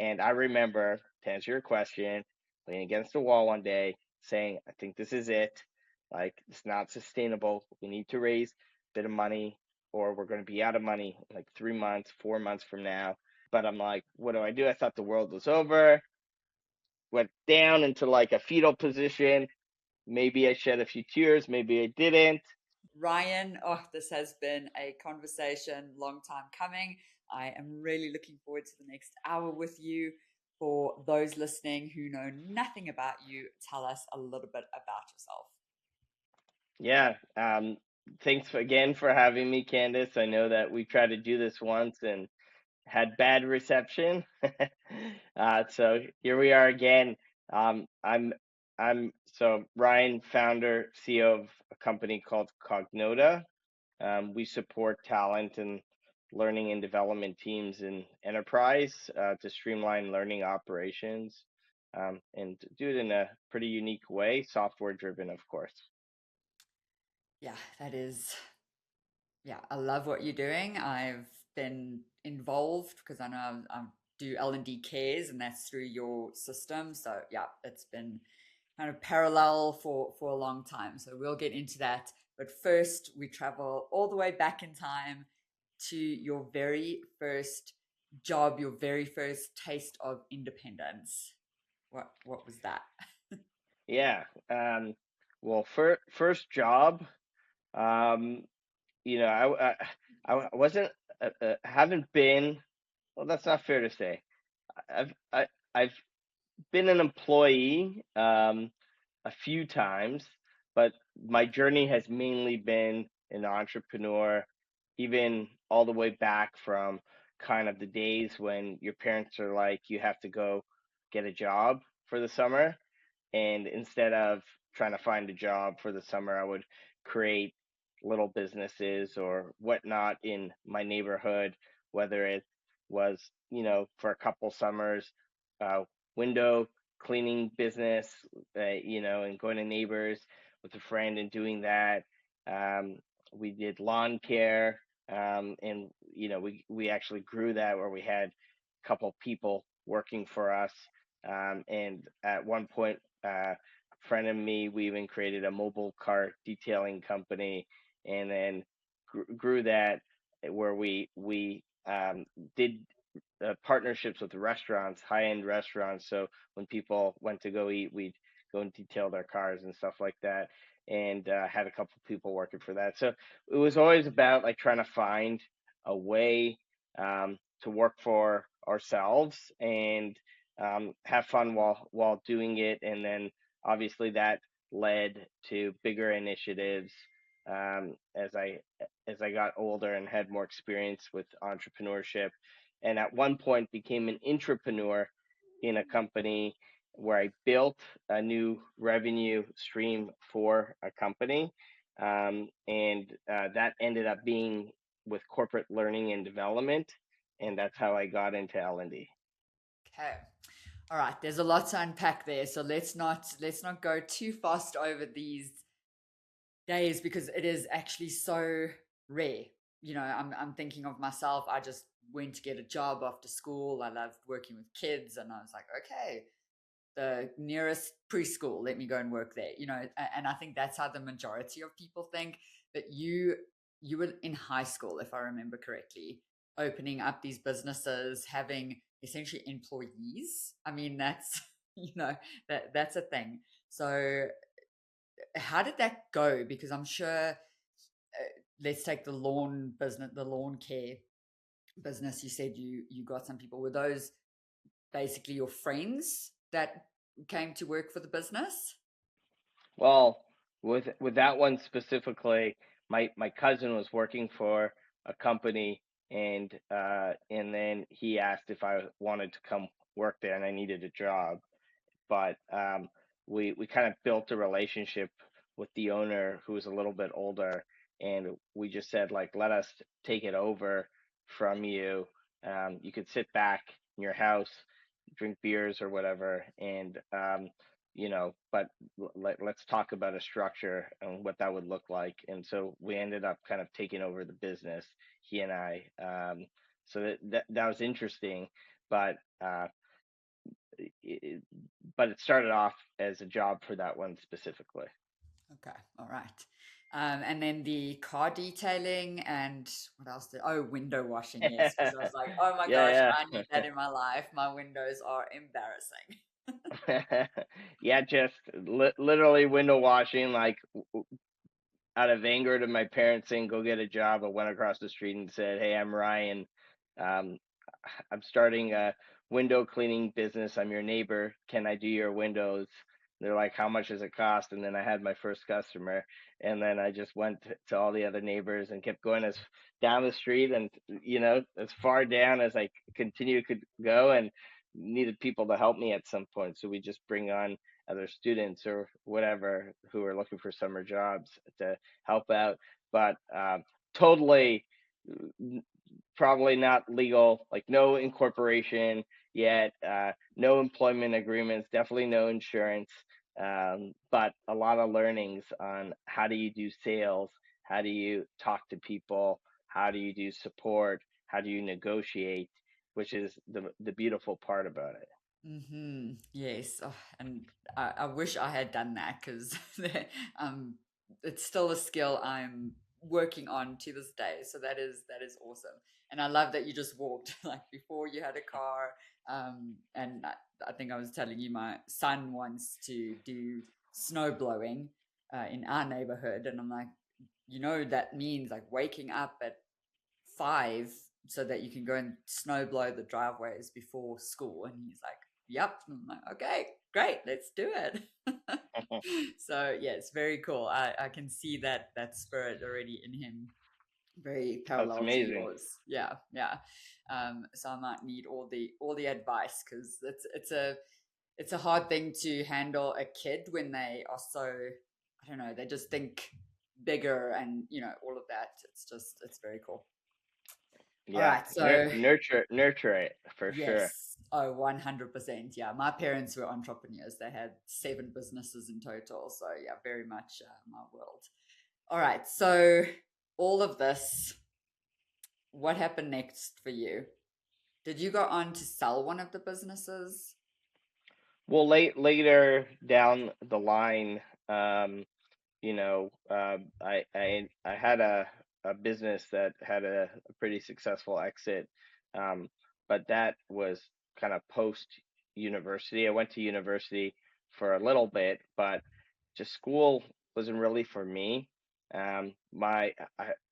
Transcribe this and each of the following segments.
And I remember, to answer your question, leaning against the wall one day saying, I think this is it. Like, it's not sustainable. We need to raise a bit of money or we're going to be out of money like 3 months, 4 months from now. But I'm like, what do? I thought the world was over. Went down into like a fetal position. Maybe I shed a few tears. Maybe I didn't. Ryan, oh, this has been a conversation, long time coming. I am really looking forward to the next hour with you. For those listening who know nothing about you, tell us a little bit about yourself. Yeah. Thanks again for having me, Candice. I know that we tried to do this once and had bad reception. So here we are again. I'm so Ryan, founder, CEO of a company called Cognota. We support talent and learning and development teams in enterprise to streamline learning operations and do it in a pretty unique way, software driven, of course. Yeah, that is, yeah, I love what you're doing. I've been involved because I know I do L&D cares and that's through your system. So yeah, it's been kind of parallel for a long time. So we'll get into that. But first, we travel all the way back in time to your very first job, your very first taste of independence. What was that? Yeah. Well, first job. Um, I wasn't haven't been. Well, that's not fair to say. I've been an employee a few times, but my journey has mainly been an entrepreneur, even all the way back from kind of the days when your parents are like, you have to go get a job for the summer. And instead of trying to find a job for the summer, I would create little businesses or whatnot in my neighborhood, whether it was, for a couple summers, uh, window cleaning business, and going to neighbors with a friend and doing that. Um, we did lawn care, and we actually grew that where we had a couple people working for us. And at one point, a friend and me, we even created a mobile car detailing company, and then grew that where we did partnerships with restaurants, high end restaurants. So when people went to go eat, we'd go and detail their cars and stuff like that. And had a couple people working for that. So it was always about like trying to find a way to work for ourselves and have fun while doing it. And then obviously that led to bigger initiatives um, as I as I got older and had more experience with entrepreneurship, and at one point became an entrepreneur in a company where I built a new revenue stream for a company, and that ended up being with corporate learning and development, and that's how I got into L&D. Okay. All right, there's a lot to unpack there. So let's not go too fast over these days because it is actually so rare. I'm thinking of myself. I just went to get a job after school. I loved working with kids, and I was like, okay, the nearest preschool, let me go and work there. And I think that's how the majority of people think. But you were in high school, if I remember correctly, opening up these businesses, having essentially employees. I mean, that's that's a thing. So how did that go? Because I'm sure, let's take the lawn business, the lawn care business. You said you got some people. Were those basically your friends that came to work for the business? Well, with that one specifically, my cousin was working for a company, and then he asked if I wanted to come work there, and I needed a job. But we kind of built a relationship with the owner who was a little bit older, and we just said like, let us take it over from you. You could sit back in your house, drink beers or whatever, and but let's talk about a structure and what that would look like. And so we ended up kind of taking over the business, he and I. So that was interesting, but it, but it started off as a job for that one specifically. Okay, all right. And then the car detailing and what else window washing, yes, because I was like, oh my gosh, Yeah, I need that in my life. My windows are embarrassing. yeah. Yeah, just literally window washing, like out of anger to my parents saying go get a job. I went across the street and said, hey, I'm Ryan. um, I'm starting a window cleaning business. I'm your neighbor. Can I do your windows? They're like, how much does it cost? And then I had my first customer. And then I just went to all the other neighbors and kept going as down the street and, as far down as I continue could go, and needed people to help me at some point. So we just bring on other students or whatever who are looking for summer jobs to help out. But totally probably not legal, like no incorporation yet, no employment agreements, definitely no insurance, but a lot of learnings on how do you do sales, how do you talk to people, how do you do support, how do you negotiate, which is the beautiful part about it. Yes, oh, and I wish I had done that because um, it's still a skill I'm working on to this day. So that is awesome, and I love that you just walked like before you had a car. And I think I was telling you my son wants to do snow blowing in our neighborhood, and I'm like, that means like waking up at 5 so that you can go and snow blow the driveways before school. And he's like, yep. And I'm like, okay, great, let's do it. So yeah, it's very cool. I can see that spirit already in him, very That's parallel to amazing. yours. Yeah, yeah. So I might need all the advice because it's a hard thing to handle a kid when they are so, I don't know, they just think bigger and all of that. It's very cool. All Yeah, right, so nurture it for sure. yes, oh, 100%. Yeah, my parents were entrepreneurs. They had 7 businesses in total. So yeah, very much my world. All right, so all of this, what happened next for you? Did you go on to sell one of the businesses? Well, later down the line, I had a business that had a pretty successful exit, um, but that was kind of post university. I went to university for a little bit, but just school wasn't really for me. My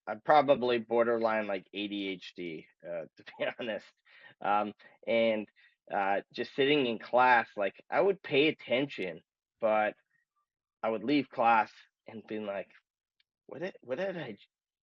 I'm probably borderline like ADHD, to be honest. Um, and just sitting in class, like I would pay attention, but I would leave class and being like, what did I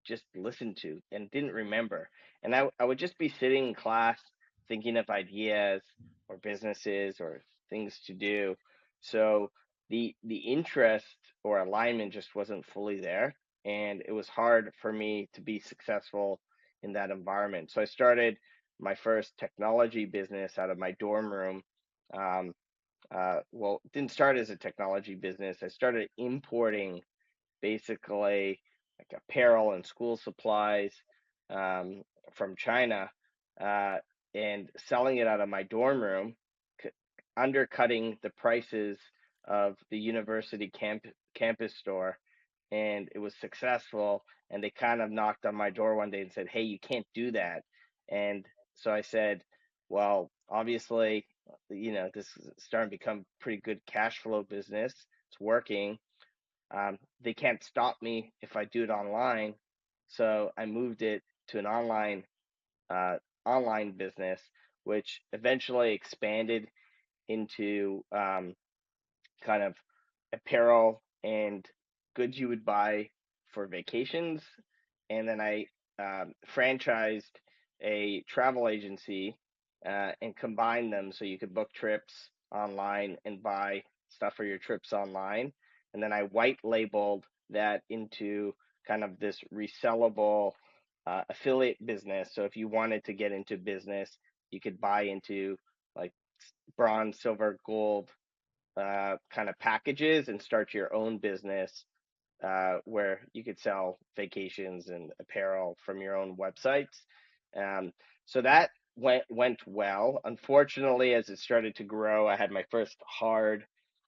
just listen to and didn't remember? And I would just be sitting in class thinking of ideas or businesses or things to do. So the interest or alignment just wasn't fully there, and it was hard for me to be successful in that environment. So I started my first technology business out of my dorm room. Um, well, it didn't start as a technology business. I started importing basically like apparel and school supplies, um, from China, uh, and selling it out of my dorm room, c- undercutting the prices of the university campus store. And it was successful. And they kind of knocked on my door one day and said, hey, you can't do that. And so I said, well, obviously, this is starting to become pretty good cash flow business. It's working. They can't stop me if I do it online. So I moved it to an uh, online business, which eventually expanded into, kind of apparel and goods you would buy for vacations. And then I franchised a travel agency, and combined them so you could book trips online and buy stuff for your trips online. And then I white labeled that into kind of this resellable affiliate business. So if you wanted to get into business, you could buy into like bronze, silver, gold kind of packages and start your own business, where you could sell vacations and apparel from your own websites. Um, so went well. Unfortunately, as it started to grow, I had my first hard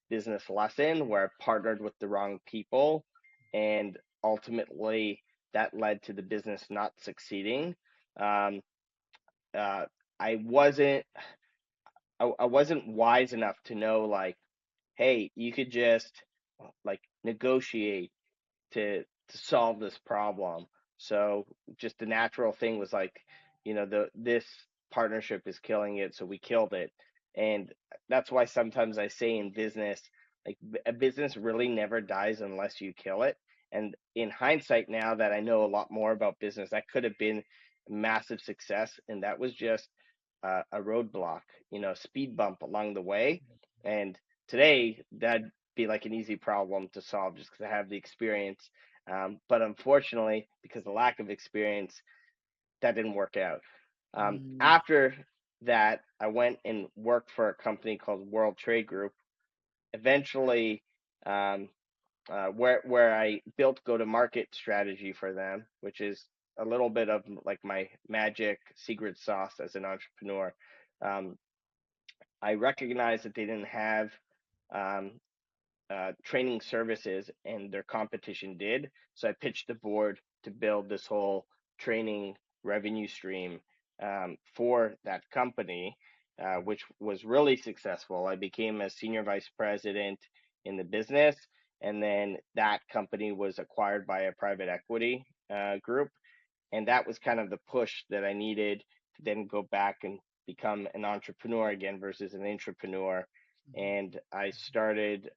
business lesson where I partnered with the wrong people, and ultimately that led to the business not succeeding. Um, uh, I wasn't I wasn't wise enough to know, like, hey, you could just like negotiate to solve this problem. So just the natural thing was like, the this partnership is killing it, so we killed it. And that's why sometimes I say in business, like, a business really never dies unless you kill it. And in hindsight, now that I know a lot more about business, that could have been a massive success, and that was just a roadblock, speed bump along the way. And today that'd be like an easy problem to solve just because I have the experience. But unfortunately, because of lack of experience, that didn't work out. Mm, After that, I went and worked for a company called World Trade Group. Eventually, um, where I built go-to-market strategy for them, which is a little bit of like my magic secret sauce as an entrepreneur. Um, I recognized that they didn't have um, training services, and their competition did. So I pitched the board to build this whole training revenue stream for that company, which was really successful. I became a senior vice president in the business, and then that company was acquired by a private equity group, and that was kind of the push that I needed to then go back and become an entrepreneur again versus an intrapreneur. mhm, And I started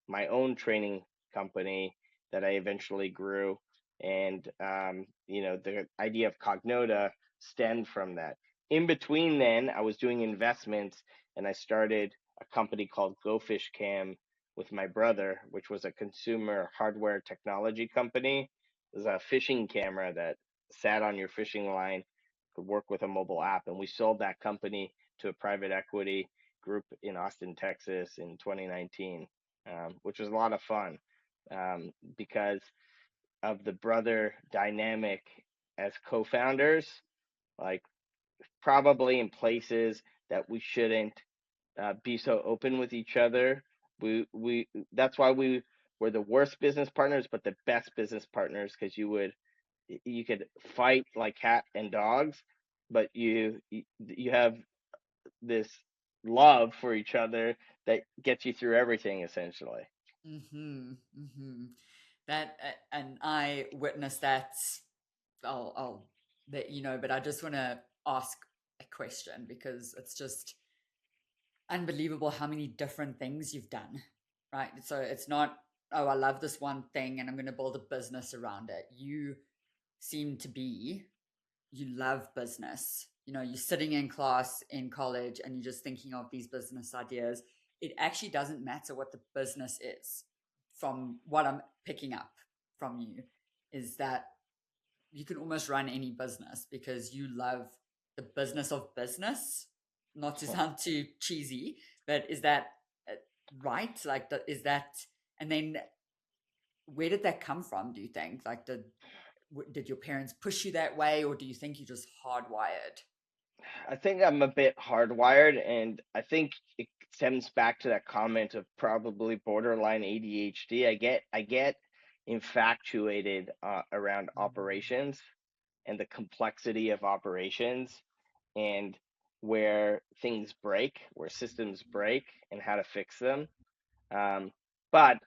my own training company that I eventually grew. And the idea of Cognota stemmed from that. In between, then I was doing investments, and I started a company called Go Fish Cam with my brother, which was a consumer hardware technology company. It was a fishing camera that sat on your fishing line, could work with a mobile app. And we sold that company to a private equity group in Austin, Texas in 2019, which was a lot of fun because of the brother dynamic as co founders, like, probably in places that we shouldn't be so open with each other. We That's why we were the worst business partners, but the best business partners, because you could fight like cat and dogs, but you have this love for each other that gets you through everything essentially. mhm, mhm. That and I witnessed that. I'll let you know, but I just want to ask a question because it's just unbelievable how many different things you've done, right? So it's not, oh, I love this one thing and I'm going to build a business around it. You seem to be, you love business. You know, you're sitting in class in college and you're just thinking of these business ideas. It actually doesn't matter what the business is, from what I'm picking up from you, is that you can almost run any business because you love the business of business. Not to sound too cheesy, but is that uh, right? Like, is that? And then, where did that come from? Do you think? Like, did your parents push you that way, or do you think you're just hardwired? I think I'm a bit hardwired, and I think it stems back to that comment of probably borderline ADHD. I get infatuated around operations and the complexity of operations, and where things break, where systems break, and how to fix them. Um, but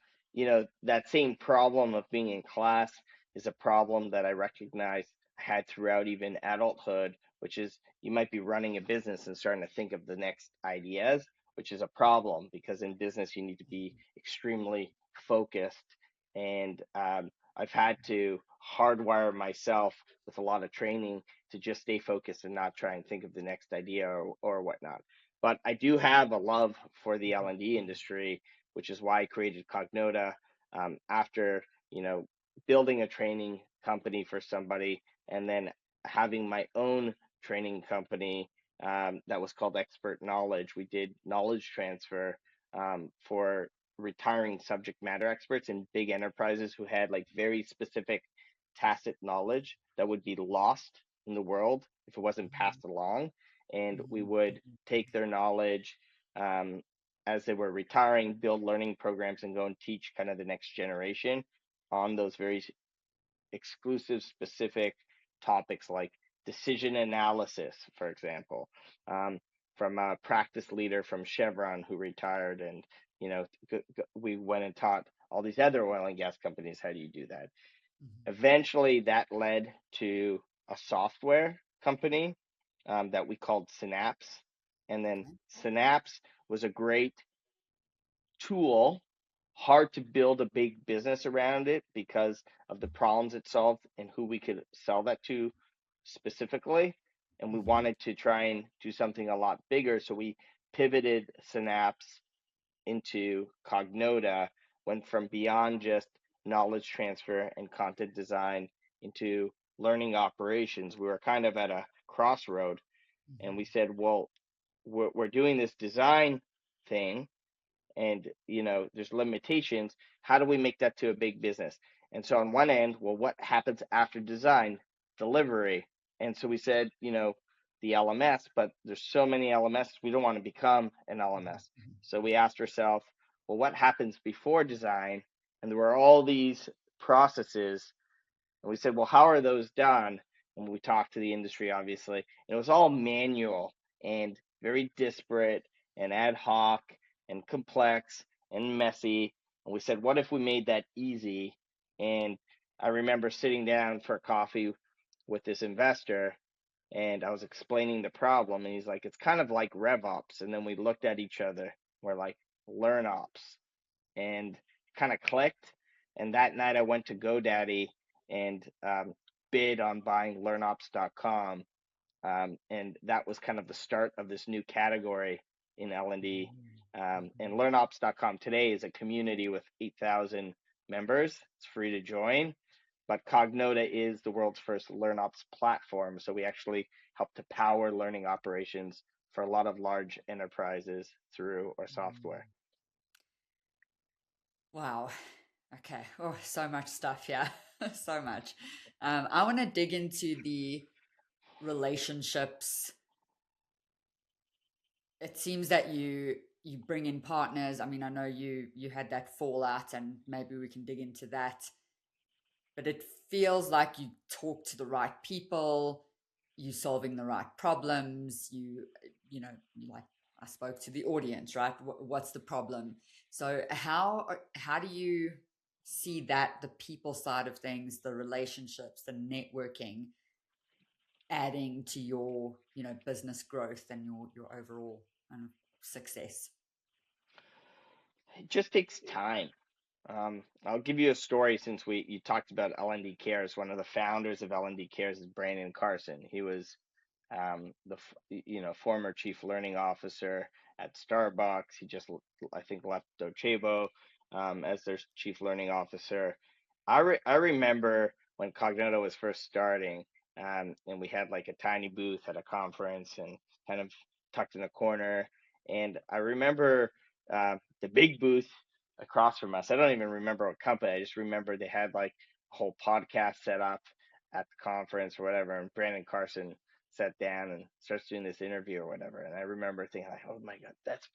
that same problem of being in class is a problem that I recognize I had throughout even adulthood, which is you might be running a business and starting to think of the next ideas, which is a problem because in business you need to be extremely focused. And I've had to hardwire myself with a lot of training to just stay focused and not try and think of the next idea or whatnot. But I do have a love for the L&D industry, which is why I created Cognota after building a training company for somebody, and then having my own training company that was called Expert Knowledge. We did knowledge transfer for retiring subject matter experts in big enterprises who had like very specific tacit knowledge that would be lost in the world if it wasn't passed along. and we Mhm, would mhm, take their knowledge um, as they were retiring, build learning programs, and go and teach kind of the next generation on those very exclusive, specific topics like decision analysis, for example, um, from a practice leader from Chevron who retired, and we went and taught all these other oil and gas companies how do you do that. mhm. Eventually, that led to a software company that we called Synapse, and then Okay. Synapse was a great tool, hard to build a big business around it because of the problems it solved and who we could sell that to specifically. And we Mhm, wanted to try and do something a lot bigger. So we pivoted Synapse into Cognota, went from beyond just knowledge transfer and content design into learning operations. We were kind of at a crossroad, and we mhm, said, well, we're doing this design thing, and there's limitations. How do we make that to a big business? And so on one end, well, what happens after design? Delivery. And so we said, the LMS, but there's so many LMS, we don't want to become an mhm, LMS. mhm, So we asked ourselves, well, what happens before design? And there were all these processes, and we said, well, how are those done? And we talked to the industry, obviously, and it was all manual and very disparate and ad hoc and complex and messy. And we said, what if we made that easy? And I remember sitting down for coffee with this investor, and I was explaining the problem, and he's like, it's kind of like RevOps. And then we looked at each other. We're like, Learn Ops, and kind of clicked. And that night I went to GoDaddy and bid on buying learnops.com. And that was kind of the start of this new category in L&D. mhm, And mhm. learnops.com today is a community with 8,000 members. It's free to join. But Cognota is the world's first LearnOps platform. So we actually help to power learning operations for a lot of large enterprises through our software. Wow. Okay. Oh, so much stuff. Yeah. So much. I want to dig into the relationships. It seems that you bring in partners. I mean, I know you had that fallout, and maybe we can dig into that. But it feels like you talk to the right people, you solving the right problems, you know, like I spoke to the audience, right? What's the problem? So how do you see that the people side of things, the relationships, the networking adding to your, business growth and your overall success? It just takes time. I'll give you a story since you talked about L&D Cares. One of the founders of L&D Cares is Brandon Carson. He was former chief learning officer at Starbucks. He just I think left Docebo as their chief learning officer. I remember when Cognito was first starting, and we had like a tiny booth at a conference and kind of tucked in a corner. And I remember the big booth across from us. I don't even remember what company. I just remember they had like a whole podcast set up at the conference or whatever. And Brandon Carson sat down and starts doing this interview or whatever. And I remember thinking like, oh my God, that's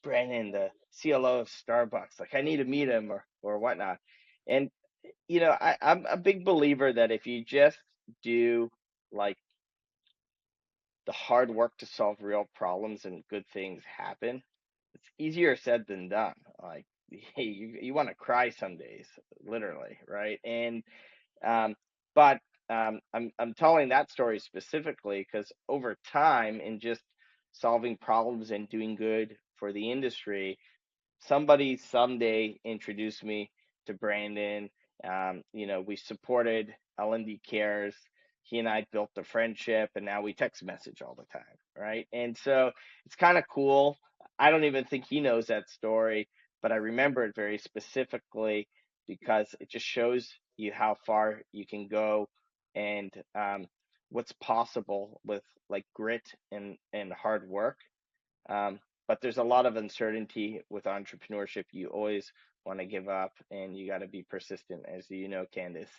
Brandon, the CLO of Starbucks. Like I need to meet him or whatnot. And I'm a big believer that if you just do like the hard work to solve real problems and good things happen, it's easier said than done. Like hey, you want to cry some days, literally, right? And um, but I'm telling that story specifically because over time, in just solving problems and doing good for the industry, somebody someday introduced me to Brandon. We supported L&D Cares. He and I built a friendship, and now we text message all the time, right? And so it's kind of cool. I don't even think he knows that story, but I remember it very specifically because it just shows you how far you can go and what's possible with like grit and hard work. But there's a lot of uncertainty with entrepreneurship. You always want to give up, and you got to be persistent, as you know, Candice.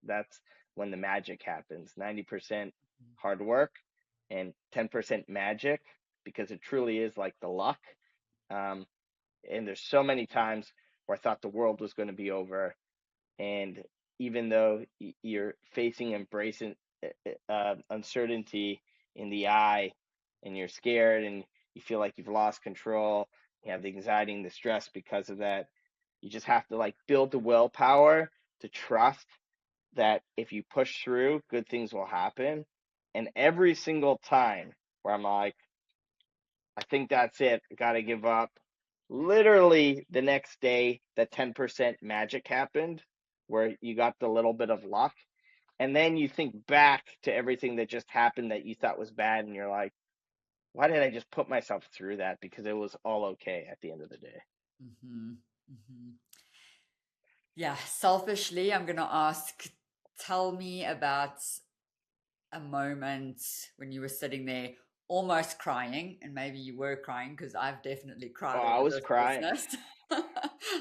That's when the magic happens. 90% hard work, and 10% magic, because it truly is like the luck. Um, and there's so many times where I thought the world was going to be over, and even though you're facing embracing uncertainty in the eye, and you're scared and you feel like you've lost control, you have the anxiety and the stress because of that, you just have to like build the willpower to trust that if you push through, good things will happen. And every single time where I'm like, I think that's it, I gotta give up, literally the next day, the 10% magic happened where you got the little bit of luck. And then you think back to everything that just happened that you thought was bad, and you're like, why did I just put myself through that? Because it was all okay at the end of the day. Mm-hmm. Mm-hmm. Yeah, selfishly, I'm going to ask, tell me about a moment when you were sitting there almost crying, and maybe you were crying because I've definitely Oh, cried I over was this crying. business.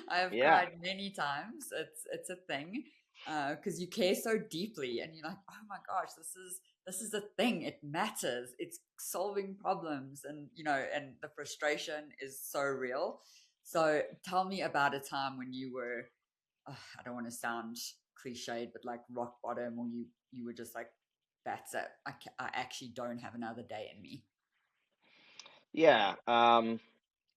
I've Yeah. cried many times. It's a thing because you care so deeply, and you're like, oh my gosh, this is a thing. It matters. It's solving problems, and and the frustration is so real. So tell me about a time when you were, I don't want to sound cliched, but like rock bottom, or you were just like, that's it. I actually don't have another day in me. Yeah.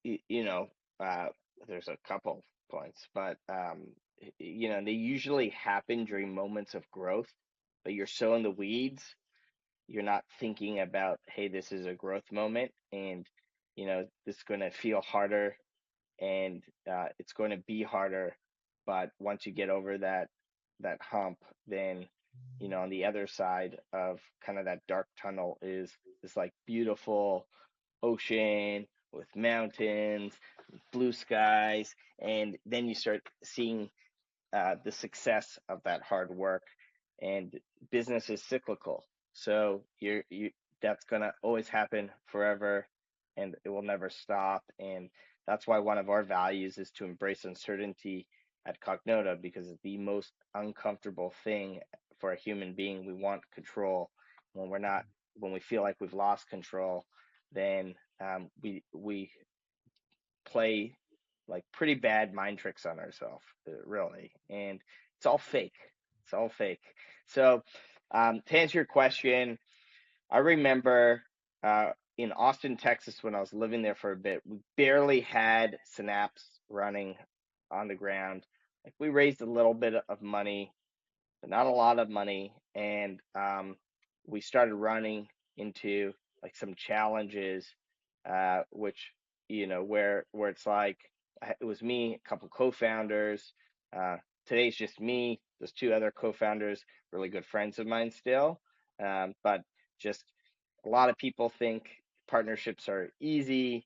You know, uh, there's a couple points, but they usually happen during moments of growth, but you're so in the weeds, you're not thinking about, hey, this is a growth moment, and this is going to feel harder, and it's going to be harder. But once you get over that hump, then on the other side of kind of that dark tunnel is this like beautiful ocean with mountains, blue skies, and then you start seeing the success of that hard work. And business is cyclical, so you that's gonna always happen forever, and it will never stop. And that's why one of our values is to embrace uncertainty at Cognota, because it's the most uncomfortable thing for a human being. We want control. When we're not, when we feel like we've lost control, then we play like pretty bad mind tricks on ourselves, really, and it's all fake. It's all fake. So, to answer your question, I remember in Austin, Texas, when I was living there for a bit, we barely had Synapse running on the ground. Like, we raised a little bit of money, but not a lot of money, and we started running into like some challenges, which where it's like it was me, a couple co-founders. Uh, Today's just me. There's two other co-founders, really good friends of mine still, but just a lot of people think partnerships are easy.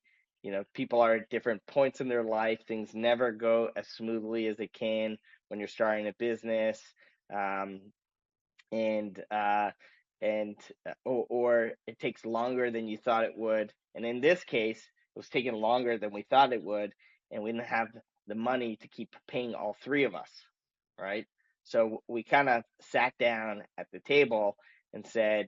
People are at different points in their life. Things never go as smoothly as they can when you're starting a business, um, and or it takes longer than you thought it would. And in this case, it was taking longer than we thought it would, and we didn't have the money to keep paying all three of us, right? So we kind of sat down at the table and said,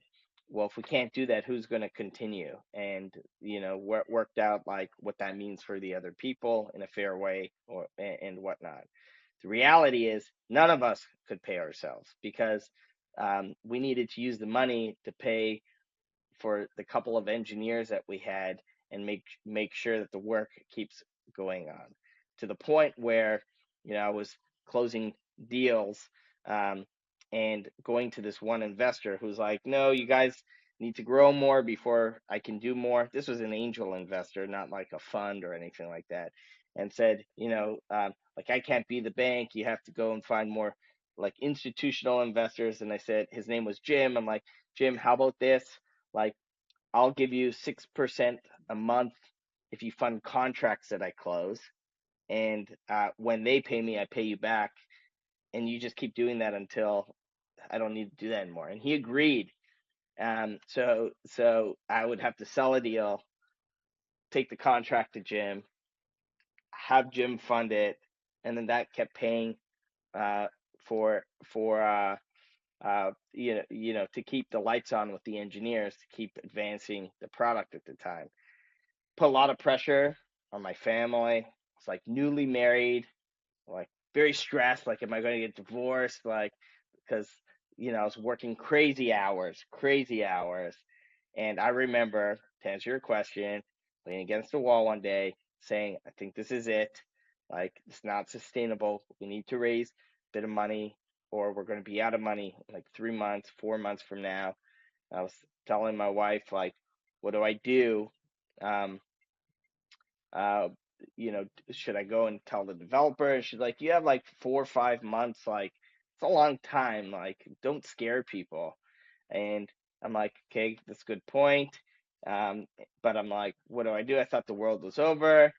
well, if we can't do that, who's going to continue? And worked out like what that means for the other people in a fair way, or and whatnot. The reality is none of us could pay ourselves, because we needed to use the money to pay for the couple of engineers that we had, and make sure that the work keeps going on, to the point where I was closing deals, um, and going to this one investor who's like, no, you guys need to grow more before I can do more. This was an angel investor, not like a fund or anything like that. And said, like, I can't be the bank, you have to go and find more like institutional investors. And I said, his name was Jim. I'm like, Jim, how about this? Like, I'll give you 6% a month if you fund contracts that I close. And when they pay me, I pay you back. And you just keep doing that until I don't need to do that anymore. And he agreed. So I would have to sell a deal, take the contract to Jim, have Jim fund it, and then that kept paying uh, for to keep the lights on with the engineers, to keep advancing the product at the time. Put a lot of pressure on my family. It's like newly married, like very stressed. Like, am I going to get divorced? Like, because I was working crazy hours. And I remember, to answer your question, leaning against the wall one day, saying, "I think this is it. Like, it's not sustainable. We need to raise a bit of money, or we're going to be out of money in like 3 months, 4 months from now." I was telling my wife, like, what do I do? Um, uh, should I go and tell the developer? And she's like, you have like 4 or 5 months. Like, it's a long time. Like, don't scare people. And I'm like, okay, that's a good point. Um, but I'm like, what do I do? I thought the world was over.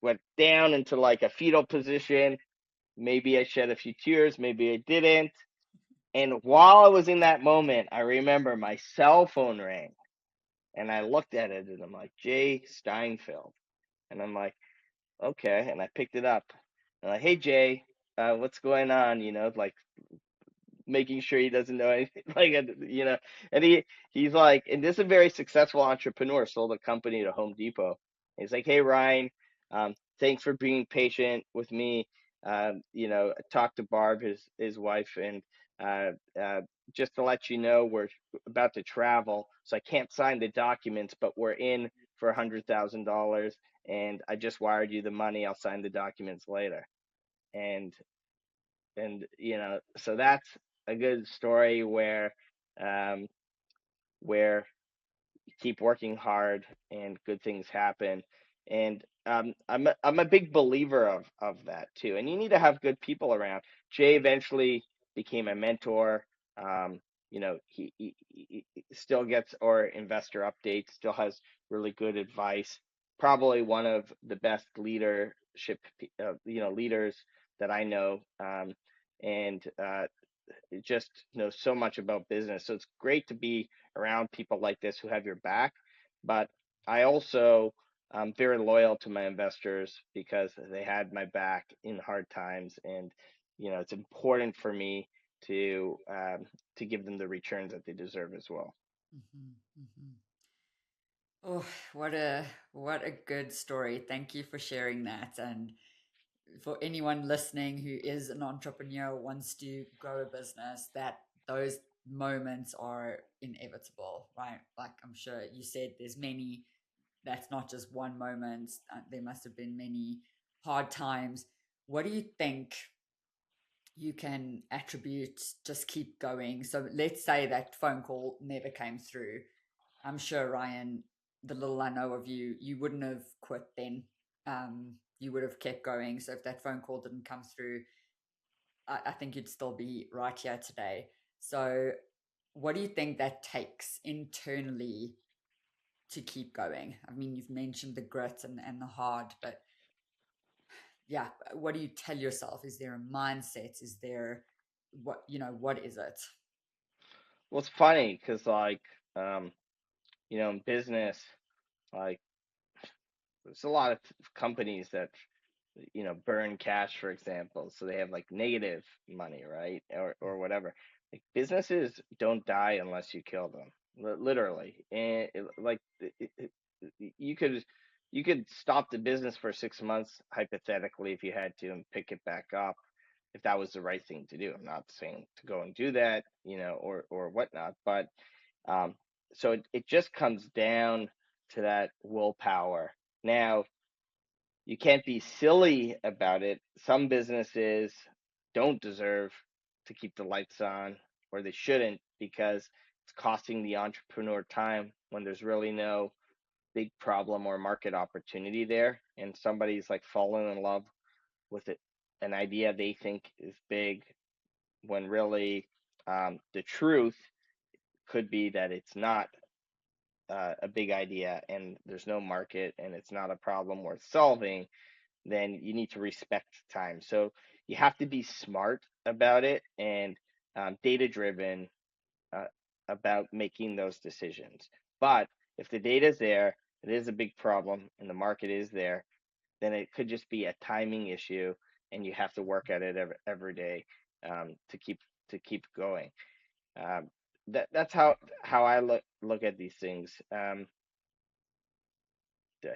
Went down into like a fetal position. Maybe I shed a few tears. Maybe I didn't. And while I was in that moment, I remember my cell phone rang. And I looked at it and I'm like, Jay Steinfeld. And I'm like, okay. And I picked it up. And like, hey Jay, what's going on? Like making sure he doesn't know anything. Like, and he's like, and this is a very successful entrepreneur, sold a company to Home Depot. He's like, hey Ryan, thanks for being patient with me. I talked to Barb, his wife, and uh, uh, just to let you know, we're about to travel, so I can't sign the documents, but we're in for $100,000, and I just wired you the money. I'll sign the documents later. And so that's a good story um, where keep working hard and good things happen. And I'm a big believer of that too. And you need to have good people around. Jay eventually became a mentor. Um, he still gets our investor updates, still has really good advice. Probably one of the best leaders that I know. And just knows so much about business. So it's great to be around people like this who have your back. But I also am very loyal to my investors because they had my back in hard times, and it's important for me to give them the returns that they deserve as well. Hmm. Hmm. Oh, what a good story. Thank you for sharing that. And for anyone listening who is an entrepreneur, wants to grow a business, that those moments are inevitable, right? Like I'm sure you said, there's many. That's not just one moment. There must have been many hard times. What do you think you can attribute just keep going? So let's say that phone call never came through. I'm sure, Ryan, the little I know of you, you wouldn't have quit then. You would have kept going. So if that phone call didn't come through, I think you'd still be right here today. So what do you think that takes internally to keep going? I mean, you've mentioned the grit and the hard, but yeah, what do you tell yourself? Is there a mindset? Is there what is it? Well, it's funny because um, in business, like there's a lot of companies that burn cash, for example, so they have like negative money, right, or whatever. Like, businesses don't die unless you kill them, literally. And you could stop the business for 6 months hypothetically if you had to, and pick it back up if that was the right thing to do. I'm not saying to go and do that, or whatnot, but um so it just comes down to that willpower. Now, you can't be silly about it. Some businesses don't deserve to keep the lights on, or they shouldn't, because it's costing the entrepreneur time when there's really no big problem or market opportunity there. And somebody's like fallen in love with it, an idea they think is big, when really the truth could be that it's not a big idea and there's no market and it's not a problem worth solving. Then you need to respect time. So you have to be smart about it, and data driven uh, about making those decisions. But if the data is there, it is a big problem, and the market is there, then it could just be a timing issue, and you have to work at it every day, to to keep going. Um, that's how I look at these things. I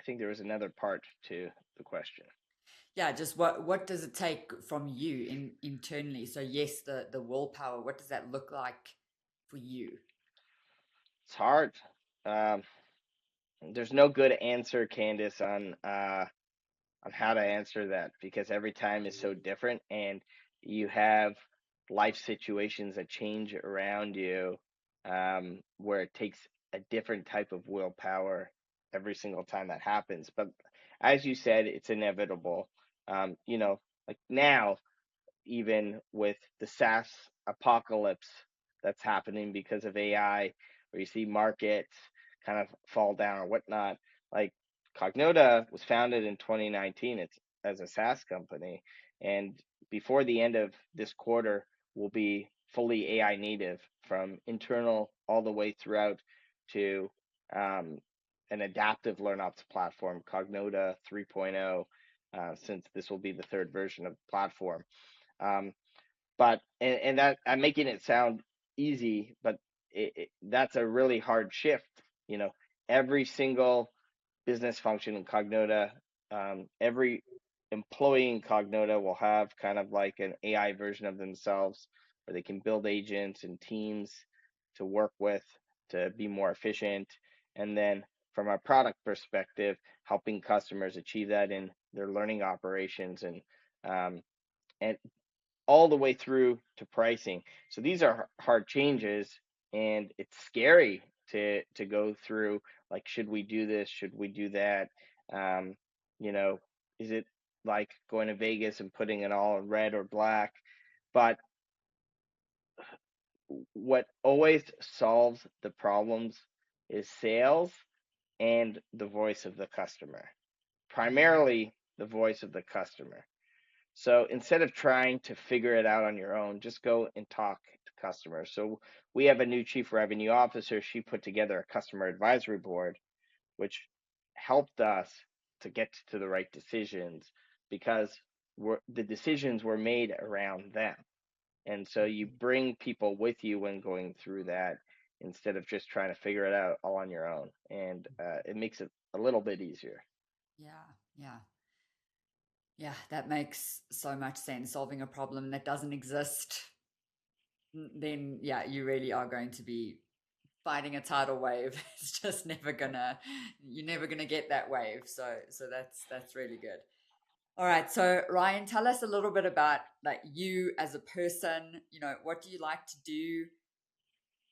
think there was another part to the question. Yeah, just what does it take from you internally? So yes, the willpower, what does that look like for you? It's hard. Um, there's no good answer, Candice, on how to answer that because every time is so different, and you have life situations that change around you, where it takes a different type of willpower every single time that happens. But as you said, it's inevitable. Like now, even with the SaaS apocalypse that's happening because of AI, where you see markets kind of fall down or whatnot. Like Cognota was founded in 2019. It's as a SaaS company, and before the end of this quarter, will be fully AI native from internal all the way throughout to um, an adaptive learn ops platform, Cognota 3.0. Since this will be the third version of the platform, um, but and that I'm making it sound easy, but that's a really hard shift. You know, every single business function in Cognota, every employee in Cognota will have kind of like an AI version of themselves where they can build agents and teams to work with to be more efficient. And then from a product perspective, helping customers achieve that in their learning operations um, and all the way through to pricing. So these are hard changes, and it's scary to go through. Like, should we do this? Should we do that? Um, you know, is it like going to Vegas and putting it all in red or black? But what always solves the problems is sales and the voice of the customer, Mm. primarily the voice of the customer. So instead of trying to figure it out on your own, just go and talk to customers. So we have a new chief revenue officer. She put together a customer advisory board, which helped us to get to the right decisions because the decisions were made around them. And so you Mhm. bring people with you when going through that instead of just trying to figure it out all on your own. And it makes it a little bit easier. Yeah, yeah. Yeah, that makes so much sense. Solving a problem that doesn't exist, then yeah, you really are going to be fighting a tidal wave. It's just never gonna, you're never gonna get that wave. So that's really good. All right, so Ryan, tell us a little bit about like you as a person. You know, what do you like to do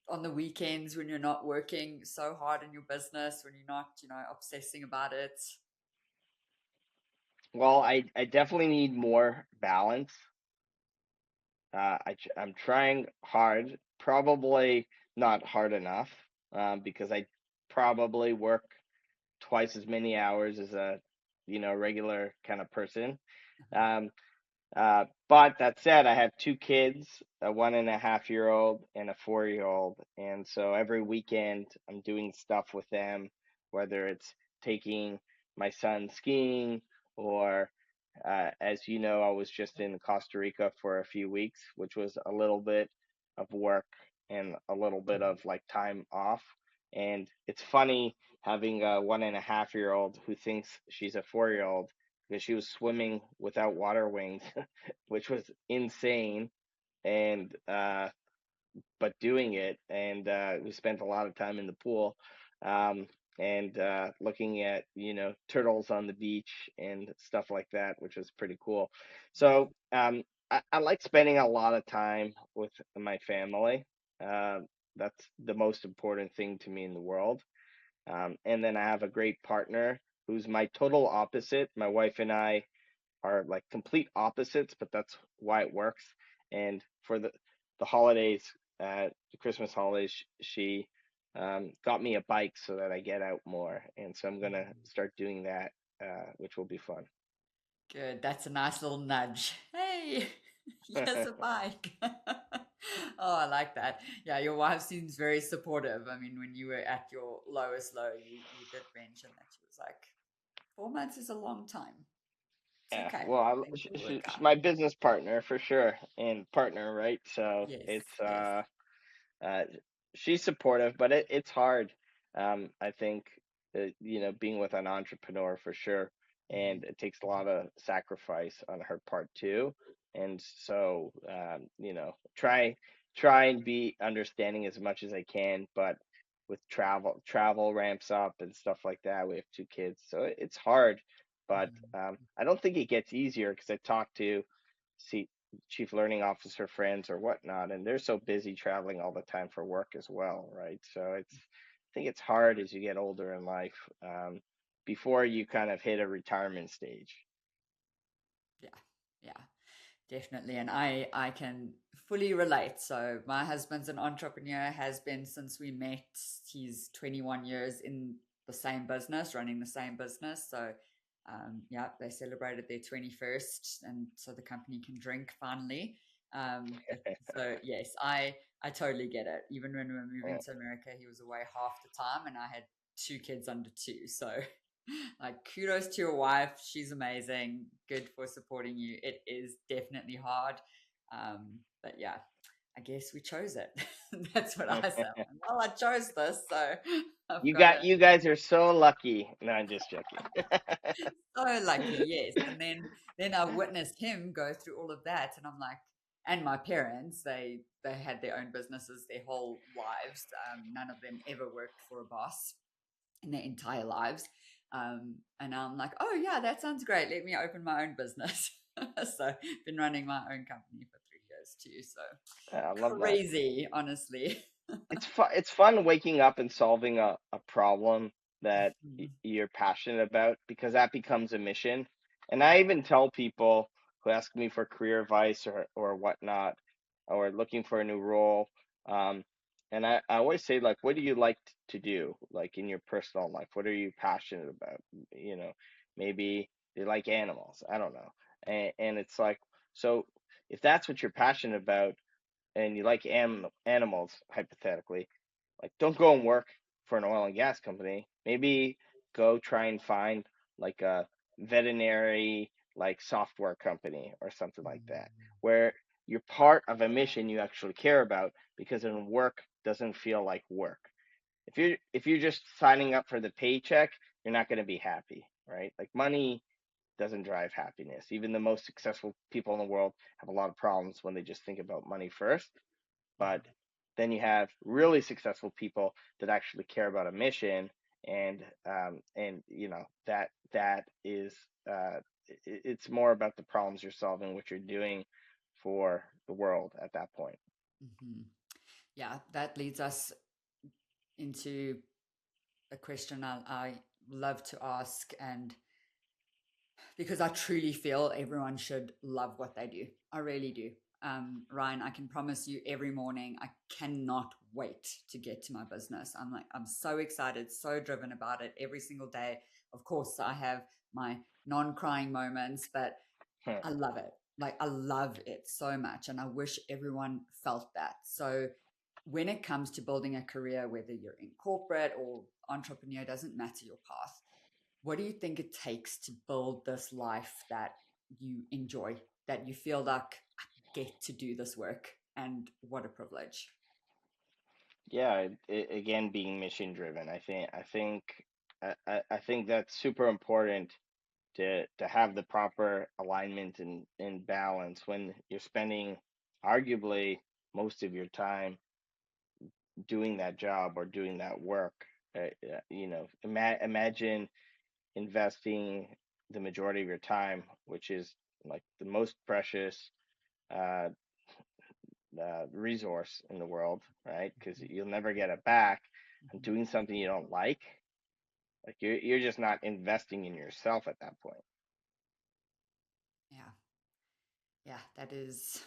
on the weekends when you're not working so hard in your business, when you're not, obsessing about it? Well, I definitely need more balance. I'm trying hard, probably not hard enough, because I probably work twice as many hours as a regular kind of person. Um, but that said, I have two kids, a 1.5-year old and a 4-year old. And so every weekend I'm doing stuff with them, whether it's taking my son skiing or, as you know, I was just in Costa Rica for a few weeks, which was a little bit of work and a little bit of like time off. And it's funny having a 1.5-year old who thinks she's a 4-year old because she was swimming without water wings, which was insane. And but doing it, and we spent a lot of time in the pool, um, and looking at turtles on the beach and stuff like that, which was pretty cool. So I like spending a lot of time with my family. Uh, that's the most important thing to me in the world. And then I have a great partner who's my total opposite. My wife and I are like complete opposites, but that's why it works. And for the holidays, the Christmas holidays, she got me a bike so that I get out more, and so I'm gonna Mhm. start doing that, which will be fun. Good. That's a nice little nudge. Hey, here's a bike. Oh, I like that. Yeah, your wife seems very supportive. I mean, when you were at your lowest low, you did mention that she was like, 4 months is a long time. It's Yeah, okay. well, Things will work she's out. my business partner for sure, and partner, right? So Yes, it's yes. uh, she's supportive, but it's hard. I think being with an entrepreneur for sure, Mhm, and it takes a lot of sacrifice on her part too. And so, try and be understanding as much as I can, but with travel ramps up and stuff like that. We have two kids, so it's hard. But mhm. I don't think it gets easier because I talked to see chief learning officer friends or whatnot, and they're so busy traveling all the time for work as well, right? So I think it's hard as you get older in life, before you kind of hit a retirement stage. Yeah, yeah, definitely. And I can fully relate. So my husband's an entrepreneur, has been since we met. He's 21 years in the same business, running the same business. So yeah, they celebrated their 21st, and so the company can drink finally. So yes, I totally get it. Even when we were moving Yeah. to America, he was away half the time, and I had two kids under two. So like kudos to your wife, she's amazing, good for supporting you. It is definitely hard, but yeah, I guess we chose it. That's what I say. Well, I chose this, so I've got to. You guys are so lucky. No, I'm just joking. So lucky, yes. And then I witnessed him go through all of that, and I'm like, and my parents, they had their own businesses their whole lives. None of them ever worked for a boss in their entire lives. And now I'm like, oh yeah, that sounds great. Let me open my own business. So been running my own company for 3 years too. So I love that. crazy, honestly. It's fun waking up and solving a problem that Mhm, you're passionate about, because that becomes a mission. And I even tell people who ask me for career advice or whatnot, or looking for a new role, um, and I always say, like, what do you like to do, like in your personal life? What are you passionate about? You know, maybe you like animals. I don't know. And it's like, so if that's what you're passionate about, and you like animals, hypothetically, like, don't go and work for an oil and gas company. Maybe go try and find like a veterinary, like, software company or something like that, where you're part of a mission you actually care about, because then work doesn't feel like work. If you're just signing up for the paycheck, you're not going to be happy, right? Like, money doesn't drive happiness. Even the most successful people in the world have a lot of problems when they just think about money first. But then you have really successful people that actually care about a mission, and that is, it's more about the problems you're solving, what you're doing for the world at that point. mhm. Yeah, that leads us into a question I love to ask, and because I truly feel everyone should love what they do. I really do. Ryan, I can promise you every morning I cannot wait to get to my business. I'm so excited, so driven about it every single day. Of course, I have my non-crying moments, but I love it. Like, I love it so much, and I wish everyone felt that. So when it comes to building a career, whether you're in corporate or entrepreneur, doesn't matter your path, what do you think it takes to build this life that you enjoy, that you feel like I get to do this work? And what a privilege. Yeah, again, being mission driven. I think that's super important to have the proper alignment and balance when you're spending arguably most of your time doing that job or doing that work. Imagine investing the majority of your time, which is like the most precious uh, resource in the world, right? Because you'll never get it back. And Mhm. doing something you don't like, you're just not investing in yourself at that point. Yeah, yeah, that is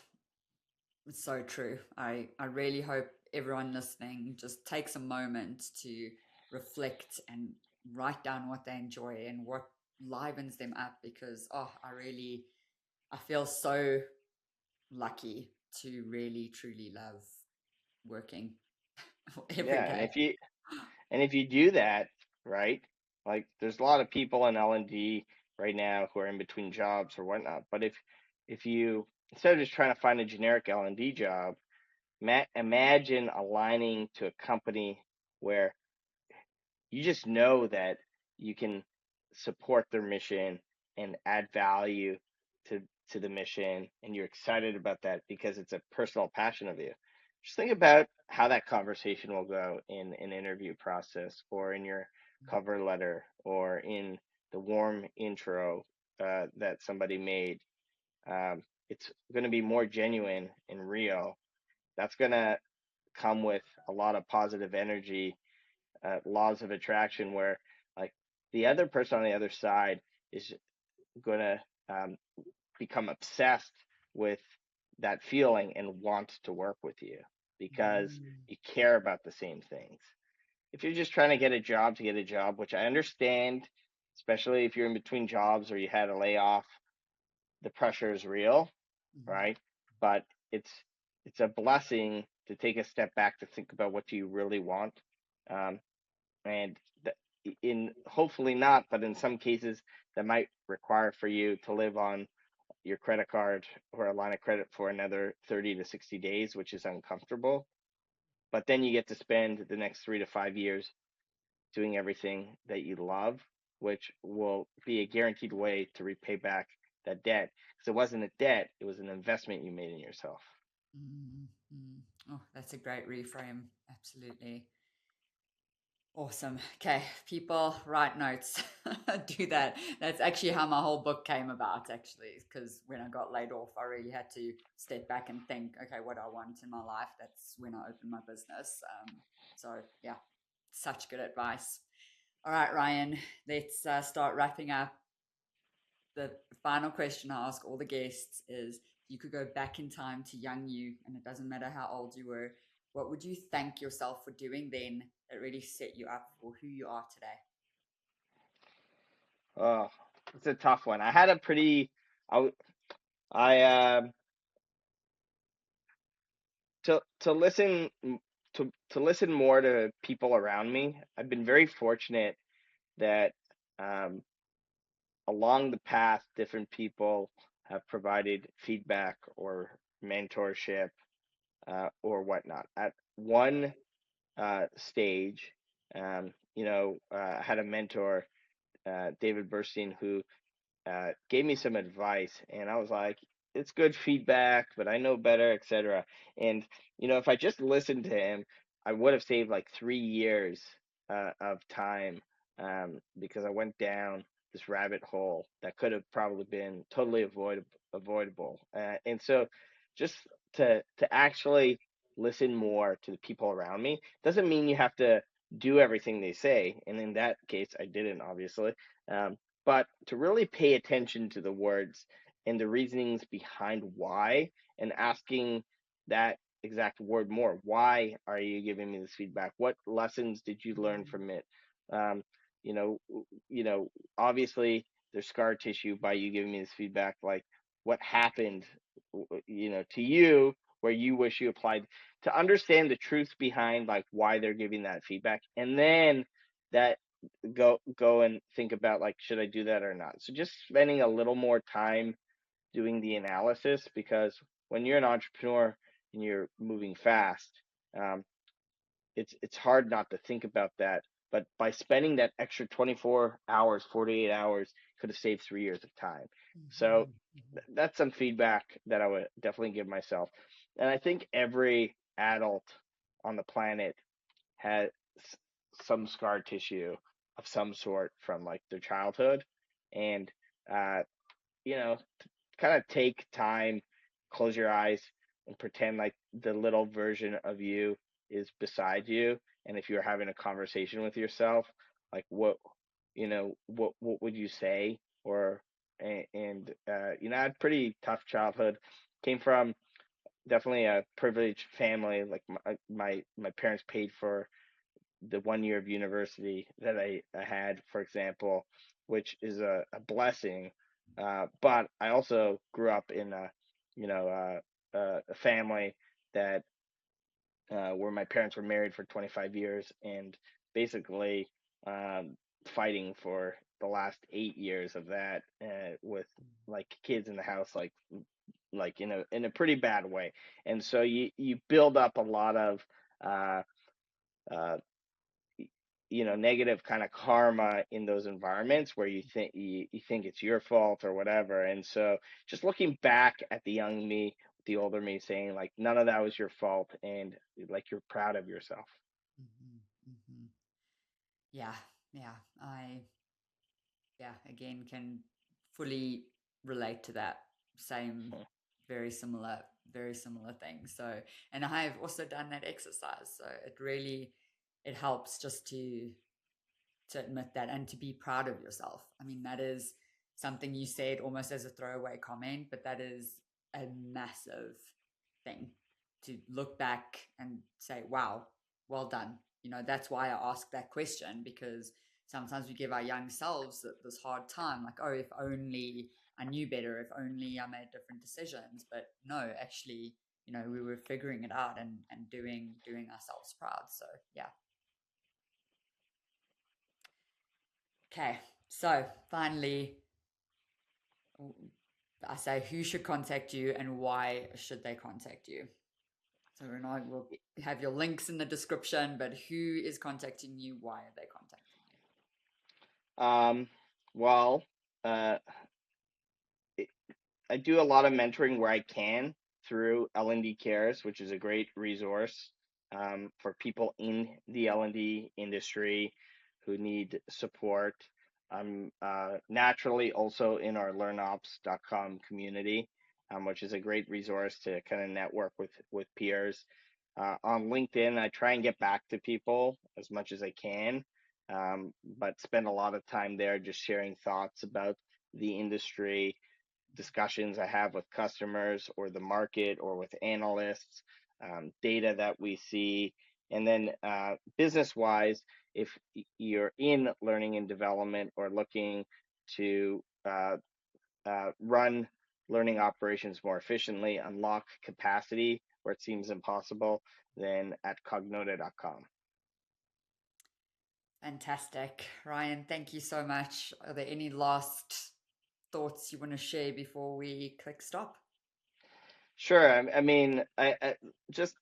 so true. I really hope everyone listening just takes a moment to reflect and write down what they enjoy and what livens them up, because I feel so lucky to really truly love working every Yeah, day. and if you do that right, like, there's a lot of people in L&D. right now who are in between jobs or whatnot. But if you, instead of just trying to find a generic L&D job, imagine aligning to a company where you just know that you can support their mission and add value to the mission, and you're excited about that because it's a personal passion of you. Just think about how that conversation will go in an interview process, or in your cover letter, or in the warm intro that somebody made. It's going to be more genuine and real. That's going to come with a lot of positive energy, laws of attraction, where like the other person on the other side is going to become obsessed with that feeling and want to work with you because Mm, you care about the same things. If you're just trying to get a job to get a job, which I understand, especially if you're in between jobs or you had a layoff, the pressure is real, mhm, right? But it's it's a blessing to take a step back to think about what do you really want. Um, and in hopefully not, but in some cases that might require for you to live on your credit card or a line of credit for another 30 to 60 days, which is uncomfortable. But then you get to spend the next 3 to 5 years doing everything that you love, which will be a guaranteed way to repay back that debt. Because it wasn't a debt, it was an investment you made in yourself. mm, mm. Oh, that's a great reframe. Absolutely. Awesome. Okay, people, write notes. Do that. That's actually how my whole book came about, actually, because when I got laid off, I really had to step back and think, okay, what do I want in my life? That's when I opened my business. So, yeah, such good advice. All right, Ryan, let's start wrapping up. The final question I ask all the guests is, if you could go back in time to young you, and it doesn't matter how old you were, what would you thank yourself for doing then that really set you up for who you are today? Oh, it's a tough one. I had a pretty, I, I to listen to listen more to people around me. I've been very fortunate that um, along the path, different people have provided feedback or mentorship or whatnot. At one stage, I had a mentor, David Burstein, who gave me some advice, and I was like, it's good feedback, but I know better, etc. And if I just listened to him, I would have saved like 3 years of time, because I went down this rabbit hole that could have probably been totally avoidable. And so, just to actually listen more to the people around me doesn't mean you have to do everything they say. And in that case, I didn't, obviously. But to really pay attention to the words and the reasonings behind why, and asking that exact word more. Why are you giving me this feedback? What lessons did you learn from it? Um, you know, you know, obviously there's scar tissue by you giving me this feedback. Like, what happened, to you, where you wish you applied, to understand the truth behind like why they're giving that feedback, and then that go and think about like, should I do that or not? So just spending a little more time doing the analysis, because when you're an entrepreneur and you're moving fast, um, it's hard not to think about that. But by spending that extra 24 hours, 48 hours, could have saved 3 years of time. So Mhm, mhm, that's some feedback that I would definitely give myself. And I think every adult on the planet has some scar tissue of some sort from like their childhood. And uh, you know, kind of take time, close your eyes, and pretend like the little version of you is beside you. And if you're having a conversation with yourself, like what would you say? Or I had a pretty tough childhood. Came from definitely a privileged family. Like my parents paid for the 1 year of university that I had, for example, which is a blessing. But I also grew up in a family that where my parents were married for 25 years, and basically um, fighting for the last 8 years of that, with like kids in the house, like in a pretty bad way. And so you build up a lot of uh, uh, negative kind of karma in those environments where you think it's your fault or whatever. And so just looking back at the young me, the older me, saying like none of that was your fault, and like you're proud of yourself. Hmm. Hmm. Yeah, yeah. Again, can fully relate to that. Same, very similar thing. So, and I've also done that exercise. So it helps just to admit that and to be proud of yourself. I mean, that is something you said almost as a throwaway comment, but that is a massive thing to look back and say, wow, well done. That's why I ask that question, because sometimes we give our young selves this hard time, like, oh, if only I knew better, if only I made different decisions. But no, actually, we were figuring it out and doing ourselves proud. So yeah. Okay, so finally, I say who should contact you and why should they contact you? So Renard will have your links in the description, but who is contacting you? Why are they contacting Um, well, uh, I do a lot of mentoring where I can through L&D Cares, which is a great resource for people in the L&D industry who need support. I'm naturally also in our learnops.com community, which is a great resource to kind of network with peers. On LinkedIn, I try and get back to people as much as I can, but spend a lot of time there just sharing thoughts about the industry, discussions I have with customers or the market or with analysts, data that we see. And then business wise, if you're in learning and development or looking to run learning operations more efficiently, unlock capacity where it seems impossible, then at cognota.com. Fantastic. Ryan, thank you so much. Are there any last thoughts you want to share before we click stop? Sure. I mean, I just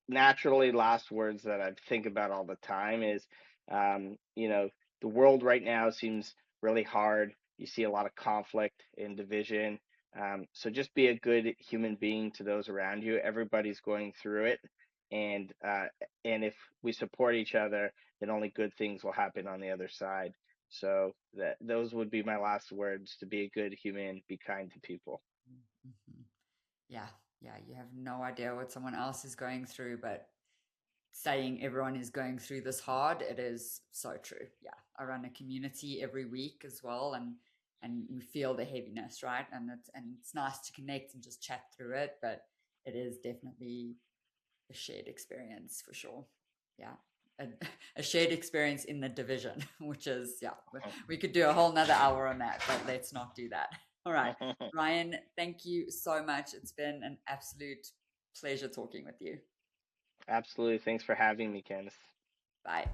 naturally last words that I think about all the time is, the world right now seems really hard. You see a lot of conflict and division. So just be a good human being to those around you. Everybody's going through it, and if we support each other, then only good things will happen on the other side. So those would be my last words: to be a good human, be kind to people. Mm-hmm. Yeah, yeah. You have no idea what someone else is going through, but saying everyone is going through this hard, it is so true. Yeah, I run a community every week as well, and we feel the heaviness, right? And it's nice to connect and just chat through it, but it is definitely a shared experience for sure. Yeah. A, a shared experience in the division, which is, yeah, we could do a whole nother hour on that, but let's not do that. All right. Ryan, thank you so much. It's been an absolute pleasure talking with you. Absolutely. Thanks for having me, Candice. Bye.